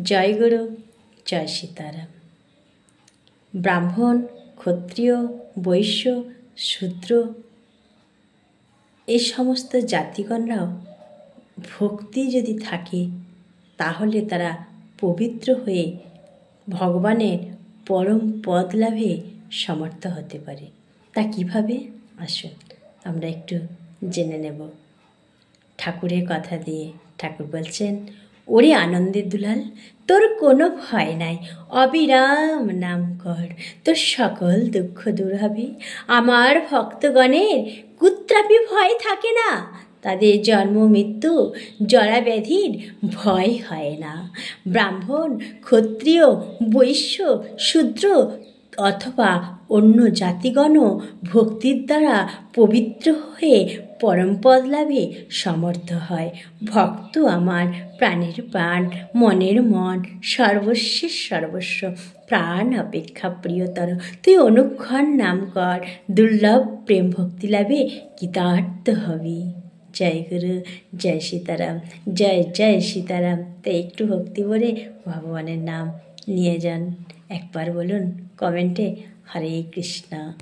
জয় গুরু, জয় সীতারাম। ব্রাহ্মণ, ক্ষত্রিয়, বৈশ্য, শূদ্র এই সমস্ত জাতিগণরাও ভক্তি যদি থাকে তাহলে তারা পবিত্র হয়ে ভগবানের পরম পদ লাভে সমর্থ হতে পারে। তা কিভাবে? আসুন আমরা একটু জেনে নেব। ঠাকুরের কথা দিয়ে ঠাকুর বলছেন, ওরে আনন্দের দুলাল, তোর কোনো ভয় নাই, অবিরাম নাম কর, তোর সকল দুঃখ দূর হবে। আমার ভক্তগণের কুত্রাপি ভয় থাকে না, তাদের জন্ম মৃত্যু জরা ব্যাধির ভয় হয় না। ব্রাহ্মণ, ক্ষত্রিয়, বৈশ্য, শূদ্র অথবা অন্য জাতিগণও ভক্তির দ্বারা পবিত্র হয়ে পরমপদ লাভে সমর্থ হয়। ভক্ত আমার প্রাণের প্রাণ, মনের মন, সর্বস্বের সর্বস্ব, প্রাণ অপেক্ষা প্রিয়তর। তুই অনুক্ষণ নাম কর, দুর্লভ প্রেম ভক্তি লাভে কৃতার্থ হবি। জয় গুরু, জয় সীতারাম, জয় জয় সীতারাম। তো একটু ভক্তি ভরে ভগবানের নাম নিয়ে যান। একবার বলুন কমেন্টে, হরে কৃষ্ণ।